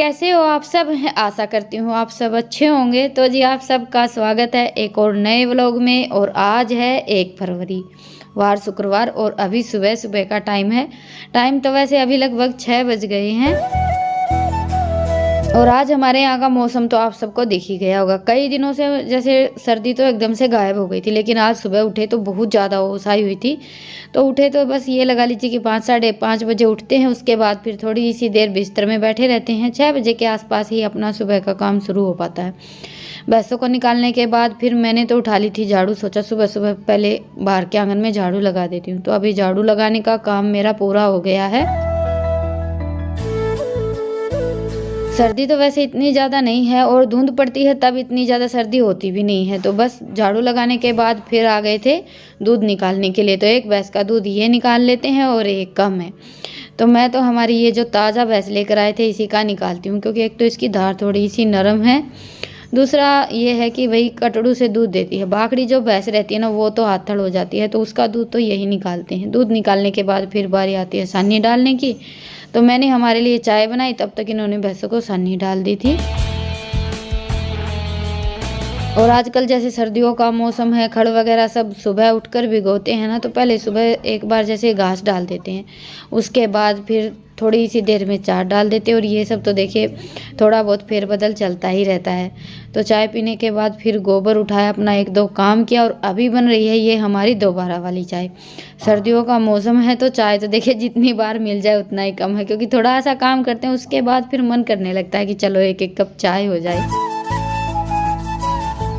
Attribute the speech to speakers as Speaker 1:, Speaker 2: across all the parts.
Speaker 1: कैसे हो आप सब? आशा करती हूँ आप सब अच्छे होंगे। तो जी आप सबका स्वागत है एक और नए व्लॉग में। और आज है 1 फरवरी, वार शुक्रवार, और अभी सुबह सुबह का टाइम है। टाइम तो वैसे अभी लगभग 6 बज गए हैं। और आज हमारे यहाँ का मौसम तो आप सबको दिख ही गया होगा। कई दिनों से जैसे सर्दी तो एकदम से गायब हो गई थी, लेकिन आज सुबह उठे तो बहुत ज़्यादा ओसाई हुई थी। तो उठे तो बस ये लगा लीजिए कि 5 साढ़े 5 बजे उठते हैं। उसके बाद फिर थोड़ी सी देर बिस्तर में बैठे रहते हैं। 6 बजे के आसपास ही अपना सुबह का काम शुरू हो पाता है। भैंसों को निकालने के बाद फिर मैंने तो उठा ली थी झाड़ू। सोचा सुबह सुबह पहले बाहर के आंगन में झाड़ू लगा देती हूँ। तो अभी झाड़ू लगाने का काम मेरा पूरा हो गया है। सर्दी तो वैसे इतनी ज़्यादा नहीं है, और धुंध पड़ती है तब इतनी ज़्यादा सर्दी होती भी नहीं है। तो बस झाड़ू लगाने के बाद फिर आ गए थे दूध निकालने के लिए। तो एक भैंस का दूध ये निकाल लेते हैं और एक कम है। तो मैं तो हमारी ये जो ताज़ा भैंस लेकर आए थे इसी का निकालती हूँ, क्योंकि एक तो इसकी धार थोड़ी सी नरम है, दूसरा ये है कि वही कटड़ू से दूध देती है। बाकड़ी जो भैंस रहती है ना, वो तो हाथड़ हो जाती है, तो उसका दूध तो यही निकालते हैं। दूध निकालने के बाद फिर बारी आती है सानी डालने की। तो मैंने हमारे लिए चाय बनाई, तब तक इन्होंने भैंसों को सानी डाल दी थी। और आजकल जैसे सर्दियों का मौसम है, खड़ वगैरह सब सुबह उठकर भिगोते हैं ना, तो पहले सुबह एक बार जैसे घास डाल देते हैं, उसके बाद फिर थोड़ी सी देर में चाट डाल देते हैं। और ये सब तो देखिए थोड़ा बहुत फेरबदल चलता ही रहता है। तो चाय पीने के बाद फिर गोबर उठाया, अपना 1-2 काम किया, और अभी बन रही है ये हमारी दोबारा वाली चाय। सर्दियों का मौसम है तो चाय तो देखिए जितनी बार मिल जाए उतना ही कम है, क्योंकि थोड़ा सा काम करते हैं उसके बाद फिर मन करने लगता है कि चलो 1-1 कप चाय हो जाए।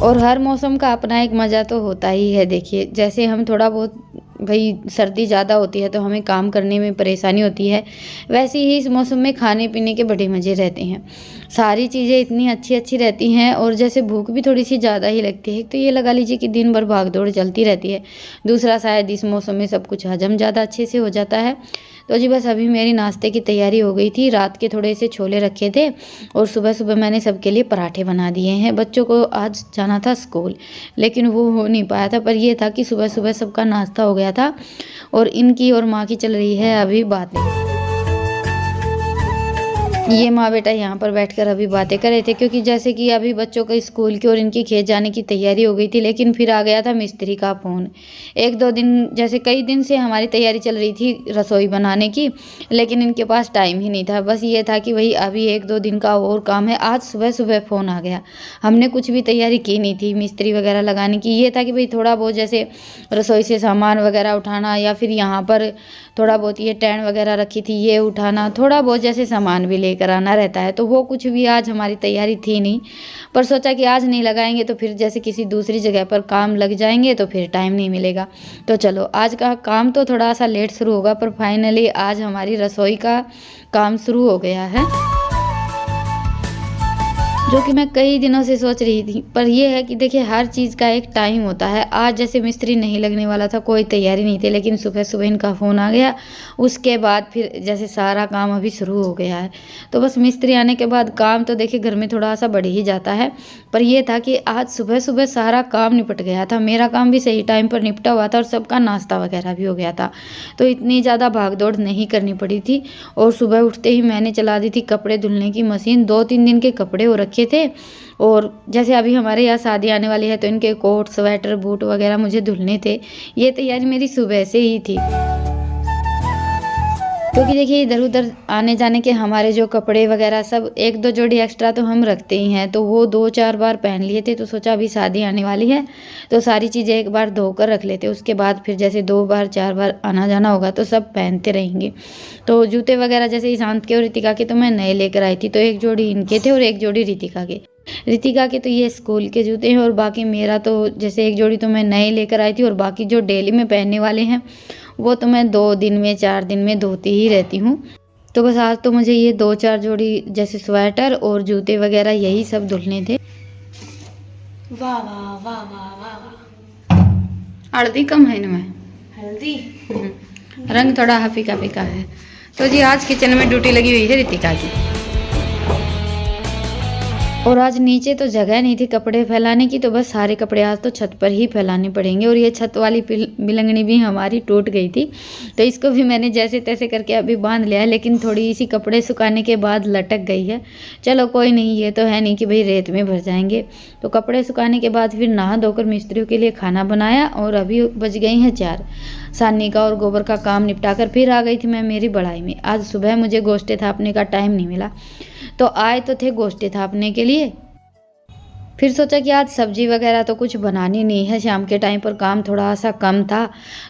Speaker 1: और हर मौसम का अपना एक मज़ा तो होता ही है। देखिए जैसे हम थोड़ा बहुत, भाई सर्दी ज़्यादा होती है तो हमें काम करने में परेशानी होती है, वैसे ही इस मौसम में खाने पीने के बड़े मज़े रहते हैं। सारी चीज़ें इतनी अच्छी अच्छी रहती हैं, और जैसे भूख भी थोड़ी सी ज़्यादा ही लगती है। तो ये लगा लीजिए कि दिन भर भाग दौड़ चलती रहती है। दूसरा शायद इस मौसम में सब कुछ हजम ज़्यादा अच्छे से हो जाता है। तो जी बस अभी मेरी नाश्ते की तैयारी हो गई थी। रात के थोड़े से छोले रखे थे, और सुबह सुबह मैंने सबके लिए पराठे बना दिए हैं। बच्चों को आज जाना था स्कूल, लेकिन वो हो नहीं पाया था। पर ये था कि सुबह सुबह सबका नाश्ता हो गया था। और इनकी और माँ की चल रही है अभी बातें। ये माँ बेटा यहाँ पर बैठकर अभी बातें कर रहे थे, क्योंकि जैसे कि अभी बच्चों के स्कूल की और इनकी खेत जाने की तैयारी हो गई थी। लेकिन फिर आ गया था मिस्त्री का फ़ोन। 1-2 दिन, जैसे कई दिन से हमारी तैयारी चल रही थी रसोई बनाने की, लेकिन इनके पास टाइम ही नहीं था। बस ये था कि वही अभी 1-2 दिन का और काम है। आज सुबह सुबह फ़ोन आ गया। हमने कुछ भी तैयारी की नहीं थी मिस्त्री वगैरह लगाने की। ये था कि भाई थोड़ा बहुत जैसे रसोई से सामान वगैरह उठाना, या फिर यहाँ पर थोड़ा बहुत ये टैंड वगैरह रखी थी ये उठाना, थोड़ा बहुत जैसे सामान भी लेकर आना रहता है। तो वो कुछ भी आज हमारी तैयारी थी नहीं। पर सोचा कि आज नहीं लगाएंगे तो फिर जैसे किसी दूसरी जगह पर काम लग जाएंगे तो फिर टाइम नहीं मिलेगा। तो चलो आज का काम तो थोड़ा सा लेट शुरू होगा, पर फाइनली आज हमारी रसोई का काम शुरू हो गया है, जो कि मैं कई दिनों से सोच रही थी। पर यह है कि देखिए हर चीज़ का एक टाइम होता है। आज जैसे मिस्त्री नहीं लगने वाला था, कोई तैयारी नहीं थी, लेकिन सुबह सुबह इनका फ़ोन आ गया। उसके बाद फिर जैसे सारा काम अभी शुरू हो गया है। तो बस मिस्त्री आने के बाद काम तो देखिए घर में थोड़ा सा बढ़ ही जाता है। पर यह था कि आज सुबह सुबह सारा काम निपट गया था। मेरा काम भी सही टाइम पर निपटा हुआ था, और सबका नाश्ता वगैरह भी हो गया था। तो इतनी ज़्यादा भाग दौड़ नहीं करनी पड़ी थी। और सुबह उठते ही मैंने चला दी थी कपड़े धुलने की मशीन। 2-3 दिन के कपड़े हो रखे थे। और जैसे अभी हमारे यहाँ शादी आने वाली है, तो इनके कोट स्वेटर बूट वगैरह मुझे धुलने थे। ये तैयारी मेरी सुबह से ही थी, क्योंकि देखिए इधर उधर आने जाने के हमारे जो कपड़े वगैरह सब 1-2 जोड़ी एक्स्ट्रा तो हम रखते ही हैं। तो वो 2-4 बार पहन लिए थे। तो सोचा अभी शादी आने वाली है तो सारी चीज़ें एक बार धोकर रख लेते, उसके बाद फिर जैसे 2 बार 4 बार आना जाना होगा तो सब पहनते रहेंगे। तो जूते वगैरह जैसे ईशांत के और रितिका के तो मैं नए लेकर आई थी। तो 1 जोड़ी इनके थे और 1 जोड़ी रितिका के। रितिका के तो ये स्कूल के जूते हैं, और बाकी मेरा तो जैसे 1 जोड़ी तो मैं नए लेकर आई थी, और बाकी जो डेली में पहनने वाले हैं वो तो मैं 2 दिन में 4 दिन में धोती ही रहती हूँ। तो बस आज तो मुझे ये 2-4 जोड़ी जैसे स्वेटर और जूते वगैरह यही सब धुलने थे।
Speaker 2: वाह वाह वाह वाह वाह।
Speaker 1: हल्दी कम है इनमें,
Speaker 2: हल्दी
Speaker 1: रंग थोड़ा फीका फीका है। तो जी आज किचन में ड्यूटी लगी हुई है रितिका की। और आज नीचे तो जगह नहीं थी कपड़े फैलाने की, तो बस सारे कपड़े आज तो छत पर ही फैलाने पड़ेंगे। और ये छत वाली बिलंगनी भी हमारी टूट गई थी, तो इसको भी मैंने जैसे तैसे करके अभी बांध लिया है, लेकिन थोड़ी सी कपड़े सुखाने के बाद लटक गई है। चलो कोई नहीं, ये तो है नहीं कि भाई रेत में भर जाएंगे। तो कपड़े सुखाने के बाद फिर नहा धोकर मिस्त्रियों के लिए खाना बनाया, और अभी बज गई हैं 4। सानी का और गोबर का काम निपटा कर फिर आ गई थी मैं मेरी बढ़ाई में। आज सुबह मुझे गोश्ते थापने का टाइम नहीं मिला, तो आए तो थे गोश्ते थापने के लिए। फिर सोचा कि आज सब्जी वगैरह तो कुछ बनानी नहीं है, शाम के टाइम पर काम थोड़ा सा कम था,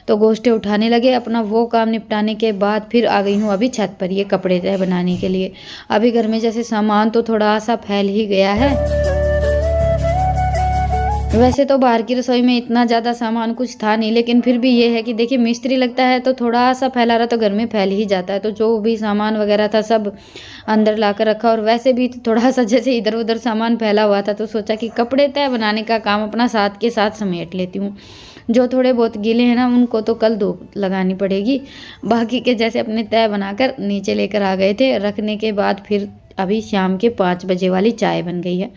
Speaker 1: तो गोश्ते उठाने लगे। अपना वो काम निपटाने के बाद फिर आ गई हूँ अभी छत पर ये कपड़े तय बनाने के लिए। अभी घर में जैसे सामान तो थोड़ा सा फैल ही गया है। वैसे तो बाहर की रसोई में इतना ज़्यादा सामान कुछ था नहीं, लेकिन फिर भी ये है कि देखिए मिस्त्री लगता है तो थोड़ा सा फैला रहा तो घर में फैल ही जाता है। तो जो भी सामान वगैरह था सब अंदर लाकर रखा, और वैसे भी थोड़ा सा जैसे इधर उधर सामान फैला हुआ था, तो सोचा कि कपड़े तय बनाने का काम अपना साथ के साथ समेट लेती हूँ। जो थोड़े बहुत गीले हैं ना, उनको तो कल धूप लगानी पड़ेगी। बाकी के जैसे अपने तय बनाकर नीचे लेकर आ गए थे। रखने के बाद फिर अभी शाम के 5 बजे वाली चाय बन गई है।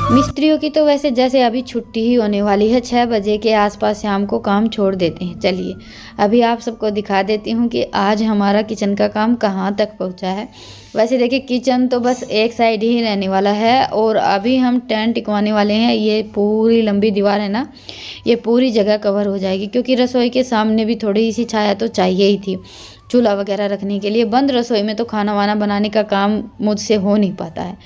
Speaker 1: मिस्त्रियों की तो वैसे जैसे अभी छुट्टी ही होने वाली है, 6 बजे के आसपास शाम को काम छोड़ देते हैं। चलिए अभी आप सबको दिखा देती हूँ कि आज हमारा किचन का काम कहाँ तक पहुँचा है। वैसे देखिए किचन तो बस एक साइड ही रहने वाला है, और अभी हम टेंट टिकवाने वाले हैं। ये पूरी लंबी दीवार है ना, ये पूरी जगह कवर हो जाएगी, क्योंकि रसोई के सामने भी थोड़ी सी छाया तो चाहिए ही थी चूल्हा वगैरह रखने के लिए। बंद रसोई में तो खाना वाना बनाने का काम मुझसे हो नहीं पाता है।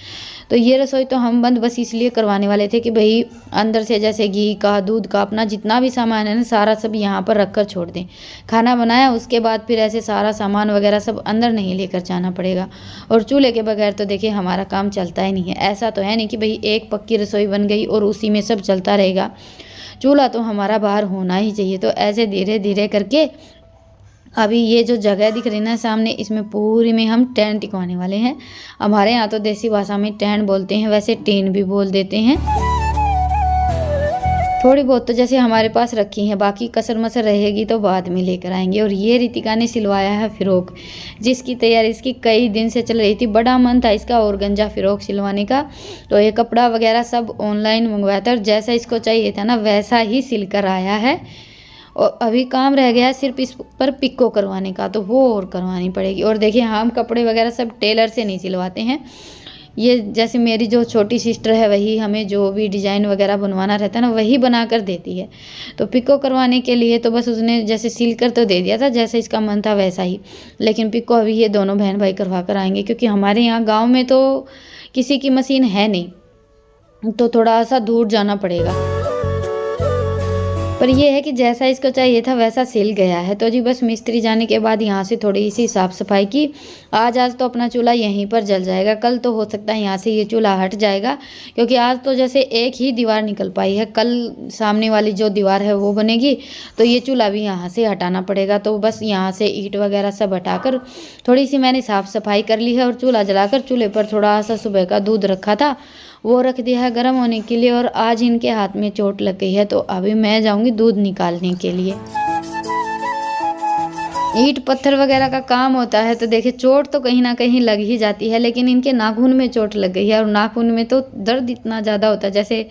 Speaker 1: तो ये रसोई तो हम बंद बस इसलिए करवाने वाले थे कि भाई अंदर से जैसे घी का, दूध का, अपना जितना भी सामान है ना सारा सब यहाँ पर रख कर छोड़ दें। खाना बनाया उसके बाद फिर ऐसे सारा सामान वगैरह सब अंदर नहीं लेकर जाना पड़ेगा। और चूल्हे के बगैर तो देखिए हमारा काम चलता ही नहीं है। ऐसा तो है नहीं कि भाई एक पक्की रसोई बन गई और उसी में सब चलता रहेगा। चूल्हा तो हमारा बाहर होना ही चाहिए। तो ऐसे धीरे धीरे करके अभी ये जो जगह दिख रही ना सामने, इसमें पूरी में हम टेंट टिकवाने वाले हैं। हमारे यहाँ तो देसी भाषा में टेंट बोलते हैं, वैसे टीन भी बोल देते हैं। थोड़ी बहुत तो जैसे हमारे पास रखी हैं, बाकी कसर मसर रहेगी तो बाद में लेकर आएंगे। और ये रितिका ने सिलवाया है फ़िरोक, जिसकी तैयारी इसकी कई दिन से चल रही थी। बड़ा मन था इसका और गंजा फ़िरोक सिलवाने का, तो ये कपड़ा वगैरह सब ऑनलाइन मंगवाया था, और जैसा इसको चाहिए था ना वैसा ही सिल कर आया है। और अभी काम रह गया है सिर्फ इस पर पिको करवाने का, तो वो और करवानी पड़ेगी। और देखिए हम कपड़े वगैरह सब टेलर से नहीं सिलवाते हैं। ये जैसे मेरी जो छोटी सिस्टर है वही हमें जो भी डिज़ाइन वगैरह बनवाना रहता है ना वही बना कर देती है। तो पिको करवाने के लिए तो बस उसने जैसे सिल कर तो दे दिया था, जैसे इसका मन था वैसा ही। लेकिन पिको अभी ये दोनों बहन भाई करवा कर आएंगे, क्योंकि हमारे यहाँ गाँव में तो किसी की मशीन है नहीं, तो थोड़ा सा दूर जाना पड़ेगा। पर यह है कि जैसा इसको चाहिए था वैसा सिल गया है। तो जी बस मिस्त्री जाने के बाद यहाँ से थोड़ी सी साफ़ सफाई की। आज तो अपना चूल्हा यहीं पर जल जाएगा, कल तो हो सकता है यहाँ से ये चूल्हा हट जाएगा, क्योंकि आज तो जैसे एक ही दीवार निकल पाई है। कल सामने वाली जो दीवार है वो बनेगी, तो ये चूल्हा भी यहाँ से हटाना पड़ेगा। तो बस यहाँ से ईंट वगैरह सब हटाकर थोड़ी सी मैंने साफ़ सफाई कर ली है, और चूल्हा जलाकर चूल्हे पर थोड़ा सा सुबह का दूध रखा था वो रख दिया है गर्म होने के लिए। और आज इनके हाथ में चोट लग गई है, तो अभी मैं जाऊंगी दूध निकालने के लिए। ईंट पत्थर वगैरह का काम होता है तो देखिए चोट तो कहीं ना कहीं लग ही जाती है, लेकिन इनके नाखून में चोट लग गई है। और नाखून में तो दर्द इतना ज़्यादा होता है, जैसे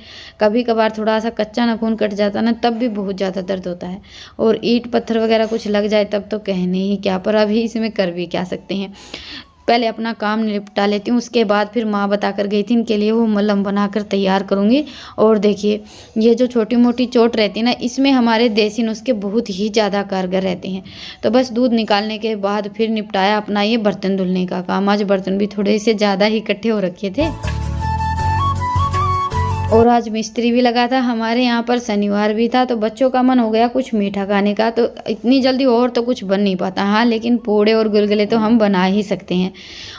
Speaker 1: कभी कभार थोड़ा सा कच्चा नाखून कट जाता है ना तब भी बहुत ज़्यादा दर्द होता है। और ईंट पत्थर वगैरह कुछ लग जाए तब तो कहने ही क्या, पर अभी इसमें कर भी क्या सकते हैं। पहले अपना काम निपटा लेती हूँ, उसके बाद फिर माँ बता कर गई थी इनके लिए वो मलहम बनाकर तैयार करूँगी। और देखिए ये जो छोटी मोटी चोट रहती है ना, इसमें हमारे देसी नुस्खे बहुत ही ज़्यादा कारगर रहते हैं। तो बस दूध निकालने के बाद फिर निपटाया अपना ये बर्तन धुलने का काम। आज बर्तन भी थोड़े से ज़्यादा ही इकट्ठे हो रखे थे। और आज मिस्त्री भी लगा था हमारे यहाँ पर, शनिवार भी था, तो बच्चों का मन हो गया कुछ मीठा खाने का। तो इतनी जल्दी और तो कुछ बन नहीं पाता, हाँ लेकिन पूड़े और गुलगुले तो हम बना ही सकते हैं,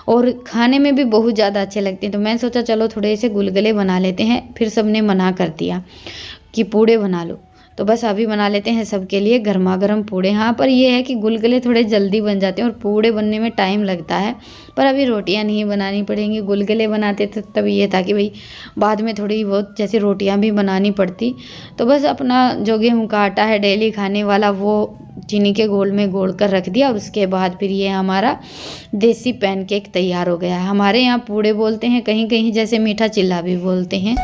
Speaker 1: और खाने में भी बहुत ज़्यादा अच्छे लगते हैं। तो मैं सोचा चलो थोड़े से गुलगुले बना लेते हैं। फिर सबने मना कर दिया कि पूड़े बना लो, तो बस अभी बना लेते हैं सबके लिए गर्मा गर्म पूड़े। हाँ, पर ये है कि गुलगुले थोड़े जल्दी बन जाते हैं और पूड़े बनने में टाइम लगता है, पर अभी रोटियां नहीं बनानी पड़ेंगी। गुलगुले बनाते थे तब ये था कि भाई बाद में थोड़ी बहुत जैसे रोटियां भी बनानी पड़ती। तो बस अपना जो गेहूँ का आटा है डेली खाने वाला, वो चीनी के घोल में घोल कर रख दिया और उसके बाद फिर ये हमारा देसी पैनकेक तैयार हो गया है। हमारे यहाँ पूड़े बोलते हैं, कहीं कहीं जैसे मीठा चिल्ला भी बोलते हैं।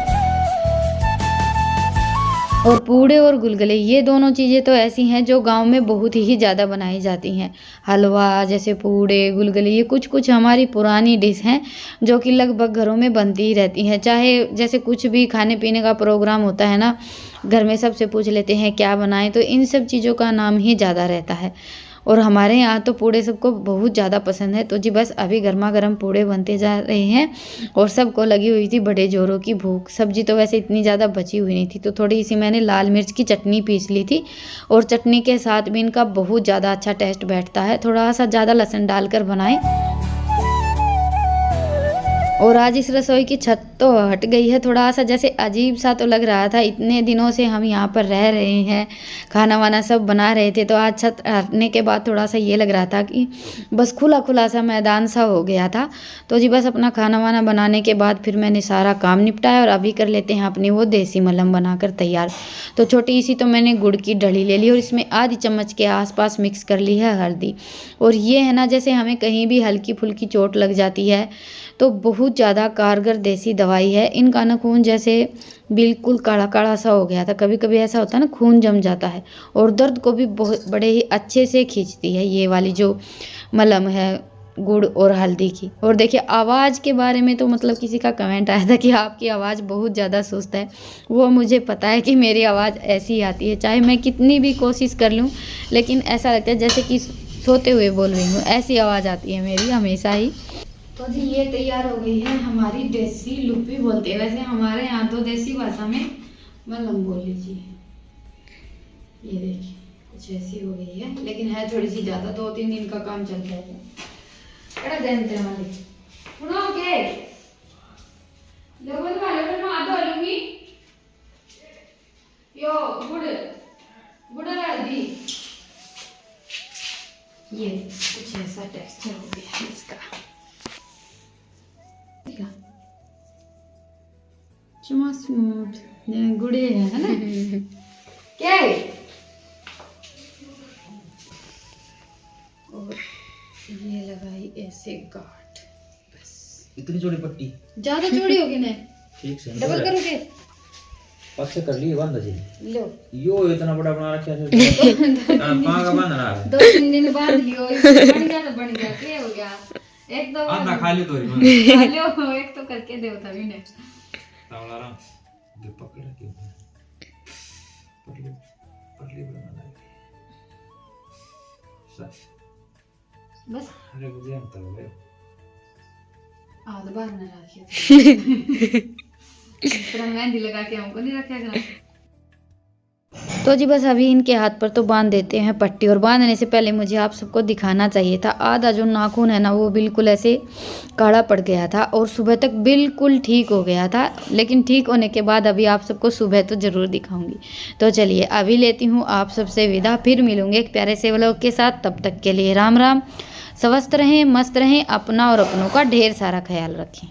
Speaker 1: और पूड़े और गुलगुले ये दोनों चीज़ें तो ऐसी हैं जो गांव में बहुत ही ज़्यादा बनाई जाती हैं। हलवा जैसे पूड़े गुलगुले ये कुछ कुछ हमारी पुरानी डिश हैं जो कि लगभग घरों में बनती ही रहती हैं। चाहे जैसे कुछ भी खाने पीने का प्रोग्राम होता है ना, घर में सबसे पूछ लेते हैं क्या बनाएं, तो इन सब चीज़ों का नाम ही ज़्यादा रहता है। और हमारे यहाँ तो पूड़े सबको बहुत ज़्यादा पसंद है। तो जी बस अभी गर्मा गर्म पूड़े बनते जा रहे हैं और सबको लगी हुई थी बड़े ज़ोरों की भूख। सब्जी तो वैसे इतनी ज़्यादा बची हुई नहीं थी, तो थोड़ी सी मैंने लाल मिर्च की चटनी पीस ली थी और चटनी के साथ भी इनका बहुत ज़्यादा अच्छा टेस्ट बैठता है। थोड़ा सा ज़्यादा लहसुन डालकर बनाएं। और आज इस रसोई की छत तो हट गई है, थोड़ा सा जैसे अजीब सा तो लग रहा था। इतने दिनों से हम यहाँ पर रह रहे हैं, खाना वाना सब बना रहे थे, तो आज छत हटने के बाद थोड़ा सा ये लग रहा था कि बस खुला खुला सा मैदान सा हो गया था। तो जी बस अपना खाना वाना बनाने के बाद फिर मैंने सारा काम निपटाया और अभी कर लेते हैं अपनी वो देसी मलम बनाकर तैयार। तो छोटी सी तो मैंने गुड़ की ढली ले ली और इसमें आधी चम्मच के आसपास मिक्स कर ली है हल्दी। और ये है ना, जैसे हमें कहीं भी हल्की फुल्की चोट लग जाती है तो बहुत ज़्यादा कारगर देसी दवाई है। इनका ना खून जैसे बिल्कुल काला काला सा हो गया था, कभी कभी ऐसा होता है ना खून जम जाता है, और दर्द को भी बहुत बड़े ही अच्छे से खींचती है ये वाली जो मलम है गुड़ और हल्दी की। और देखिए आवाज़ के बारे में तो मतलब किसी का कमेंट आया था कि आपकी आवाज़ बहुत ज़्यादा सुस्त है। वो मुझे पता है कि मेरी आवाज़ ऐसी आती है, चाहे मैं कितनी भी कोशिश कर लूँ, लेकिन ऐसा लगता है जैसे कि सोते हुए बोल रही हूँ, ऐसी आवाज़ आती है मेरी हमेशा ही। तो जी ये तैयार हो गई है हमारी देसी लुप्पी बोलते हैं वैसे हमारे यहाँ तो देसी भाषा में मलम बोल लीजिए। ये देखिए कुछ ऐसी हो गई है, लेकिन है थोड़ी सी ज़्यादा, 2-3 दिन का काम चल जाएगा। बड़ा जानते हमारे सुनो के लोगों वाले को ना आधा लूंगी यो गुड़ हल्दी, ये कुछ ऐसा टेक्सचर हो गया है इसका। चुमा स्मूथ गुड़े है ना क्या है? और ये लगाई ऐसे गांठ, बस
Speaker 3: इतनी चौड़ी पट्टी
Speaker 1: ज्यादा चौड़ी होगी ना,
Speaker 3: ठीक से
Speaker 1: डबल करोगे
Speaker 3: पक्के कर लिए बांधा जी
Speaker 1: लो।
Speaker 3: यो इतना बड़ा बना रखा है पांगा बांधना है
Speaker 1: 2-3 दिन बाद लियो, बन गया तो बन गया, क्या हो गया? एक दो
Speaker 3: आधा खा लियो तो
Speaker 1: खा लियो, एक तो करके दे तभी ने
Speaker 3: तावला राम दे पकड़ के पतली बनाना सच
Speaker 1: बस
Speaker 3: अरे बुझे हम तो गए
Speaker 1: आध बार न रखिए पूरा मेहंदी लगा के हमको नहीं रखा करा। तो जी बस अभी इनके हाथ पर तो बांध देते हैं पट्टी, और बांधने से पहले मुझे आप सबको दिखाना चाहिए था, आधा जो नाखून है ना वो बिल्कुल ऐसे काला पड़ गया था और सुबह तक बिल्कुल ठीक हो गया था, लेकिन ठीक होने के बाद अभी आप सबको सुबह तो ज़रूर दिखाऊंगी। तो चलिए अभी लेती हूँ आप सबसे विदा, फिर मिलूंगे एक प्यारे से व्लॉग के साथ। तब तक के लिए राम राम, स्वस्थ रहें, मस्त रहें, अपना और अपनों का ढेर सारा ख्याल रखें।